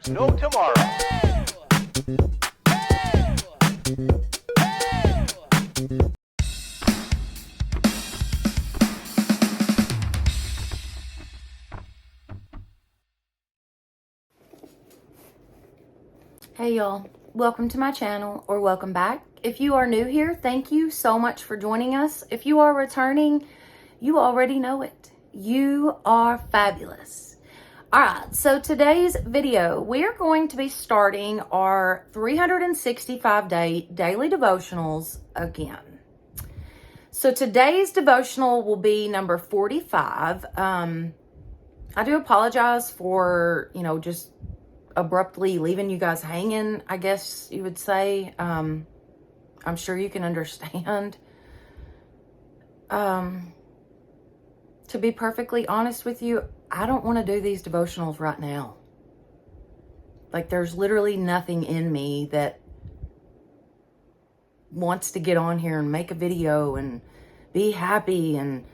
no tomorrow. Hey y'all, welcome to my channel, or welcome back. If you are new here, thank you so much for joining us. If you are returning, you already know it. You are fabulous. All right, so today's video, we are going to be starting our 365-day daily devotionals again. So today's devotional will be number 45. I do apologize for, just abruptly leaving you guys hanging, I guess you would say. I'm sure you can understand. To be perfectly honest with you, I don't want to do these devotionals right now. Like, there's literally nothing in me that wants to get on here and make a video and be happy, and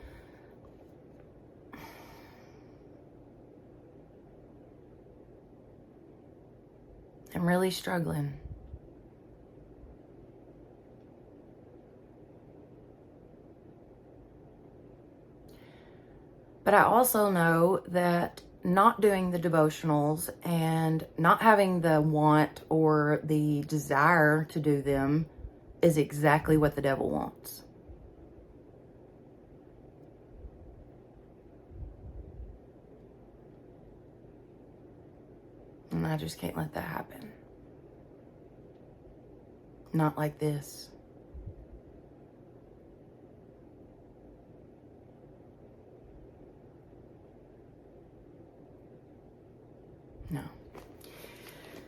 I'm really struggling. But I also know that not doing the devotionals and not having the want or the desire to do them is exactly what the devil wants. And I just can't let that happen. Not like this. No.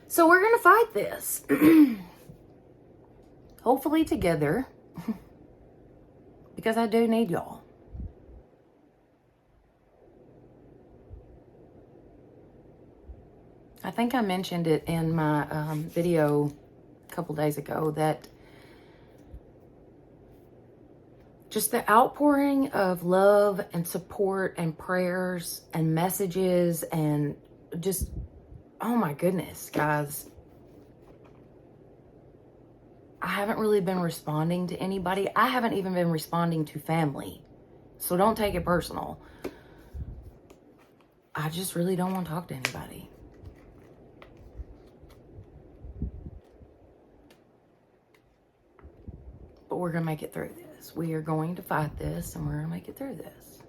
So we're going to fight this. Hopefully together. Because I do need y'all. I think I mentioned it in my video a couple days ago that just the outpouring of love and support and prayers and messages and just, oh my goodness, guys. I haven't really been responding to anybody. I haven't even been responding to family. So don't take it personal. I just really don't want to talk to anybody. But we're going to make it through this. We are going to fight this, and we're going to make it through this.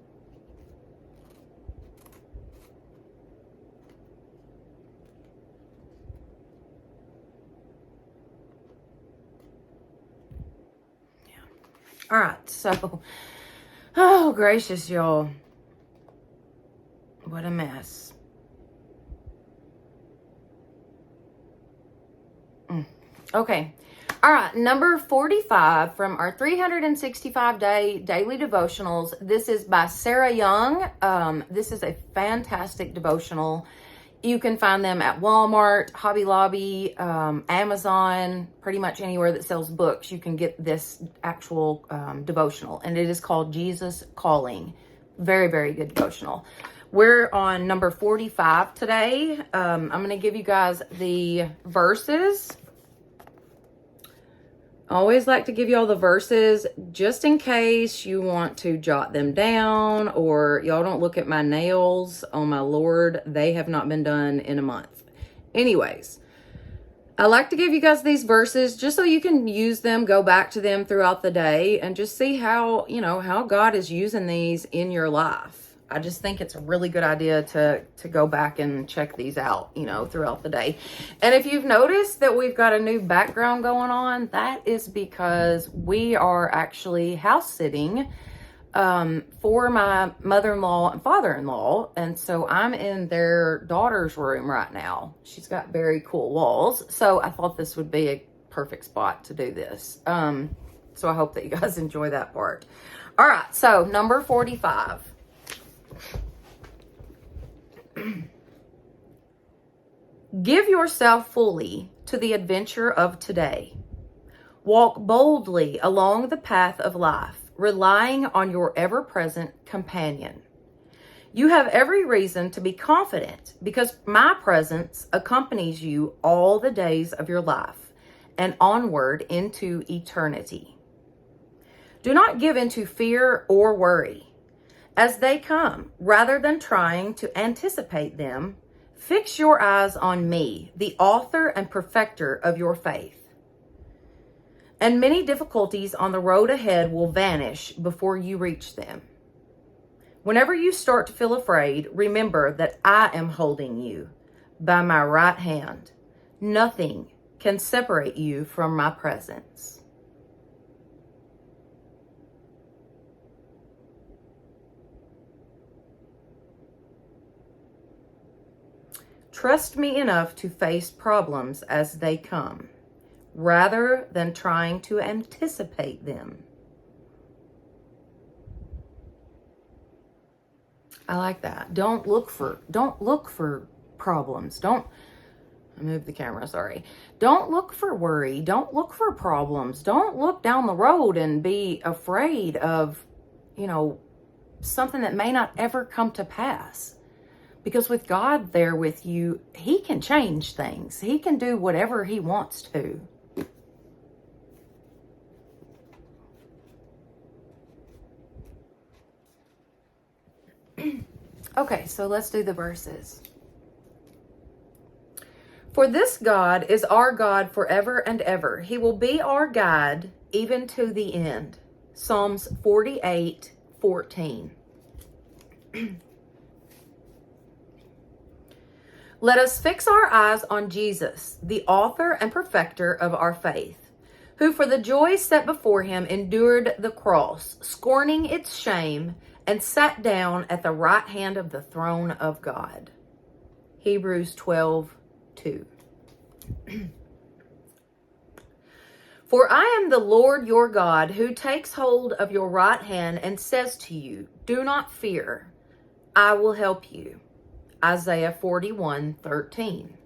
Yeah. All right. So, oh, gracious, y'all. What a mess. Okay. All right, number 45 from our 365-day daily devotionals. This is by Sarah Young. This is a fantastic devotional. You can find them at Walmart, Hobby Lobby, Amazon, pretty much anywhere that sells books. You can get this actual devotional, and it is called Jesus Calling. Very, very good devotional. We're on number 45 today. I'm going to give you guys the verses. I always like to give you all the verses just in case you want to jot them down, or y'all don't look at my nails. Oh my Lord, they have not been done in a month. Anyways, I like to give you guys these verses just so you can use them, go back to them throughout the day, and just see how, how God is using these in your life. I just think it's a really good idea to go back and check these out, throughout the day. And if you've noticed that we've got a new background going on, that is because we are actually house sitting for my mother-in-law and father-in-law. And so I'm in their daughter's room right now. She's got very cool walls. So I thought this would be a perfect spot to do this. So I hope that you guys enjoy that part. All right. So number 45. Give yourself fully to the adventure of today. Walk boldly along the path of life, relying on your ever-present companion. You have every reason to be confident because my presence accompanies you all the days of your life and onward into eternity. Do not give into fear or worry as they come. Rather than trying to anticipate them, fix your eyes on me, the author and perfecter of your faith. And many difficulties on the road ahead will vanish before you reach them. Whenever you start to feel afraid, remember that I am holding you by my right hand. Nothing can separate you from my presence. Trust me enough to face problems as they come, rather than trying to anticipate them. I like that. Don't look for problems. I moved the camera, sorry. Don't look for worry. Don't look for problems. Don't look down the road and be afraid of, something that may not ever come to pass. Because with God there with you, He can change things. He can do whatever He wants to. Okay, so let's do the verses. For this God is our God forever and ever. He will be our guide even to the end. Psalms 48:14. Let us fix our eyes on Jesus, the author and perfecter of our faith, who for the joy set before him endured the cross, scorning its shame, and sat down at the right hand of the throne of God. Hebrews 12:2. For I am the Lord your God, who takes hold of your right hand and says to you, do not fear, I will help you. Isaiah 41:13.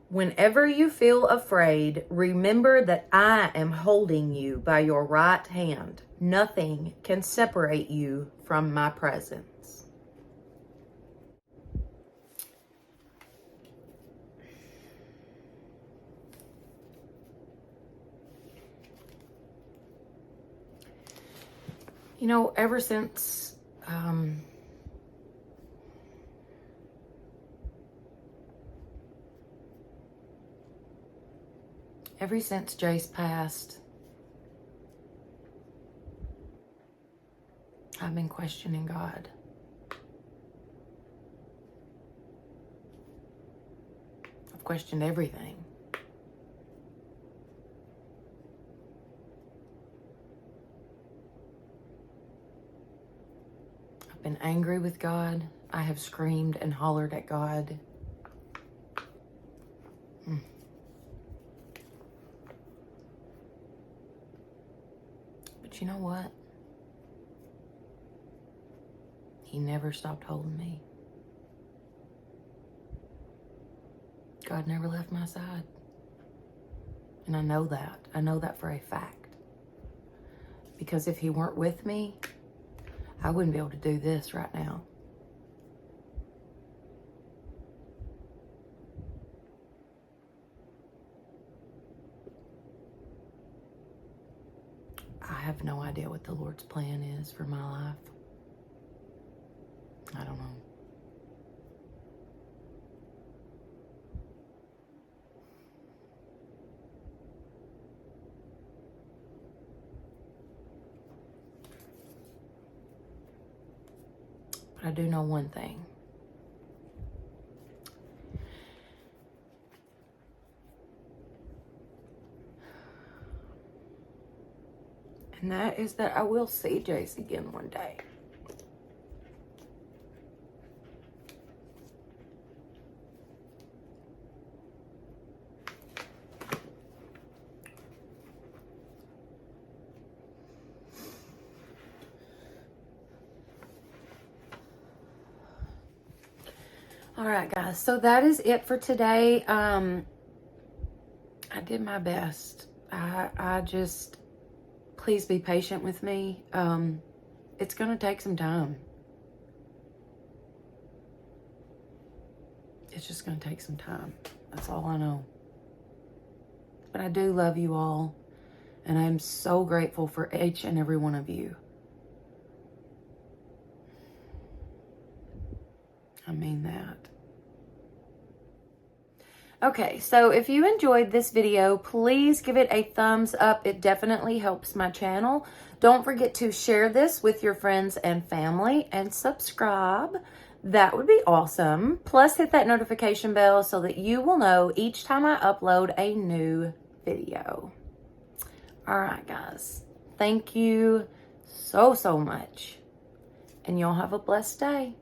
Whenever you feel afraid, remember that I am holding you by your right hand. Nothing can separate you from my presence. Ever since Jace passed, I've been questioning God. I've questioned everything. I've been angry with God. I have screamed and hollered at God. But you know what? He never stopped holding me. God never left my side. And I know that. I know that for a fact. Because if He weren't with me, I wouldn't be able to do this right now. I have no idea what the Lord's plan is for my life. I don't know. But I do know one thing. And that is that I will see Jace again one day. All right, guys. So that is it for today. I did my best. I just please be patient with me. It's going to take some time. It's just going to take some time. That's all I know. But I do love you all. And I am so grateful for each and every one of you. I mean that. Okay, so if you enjoyed this video, please give it a thumbs up. It definitely helps my channel. Don't forget to share this with your friends and family and subscribe. That would be awesome. Plus, hit that notification bell so that you will know each time I upload a new video. All right, guys. Thank you so much. And y'all have a blessed day.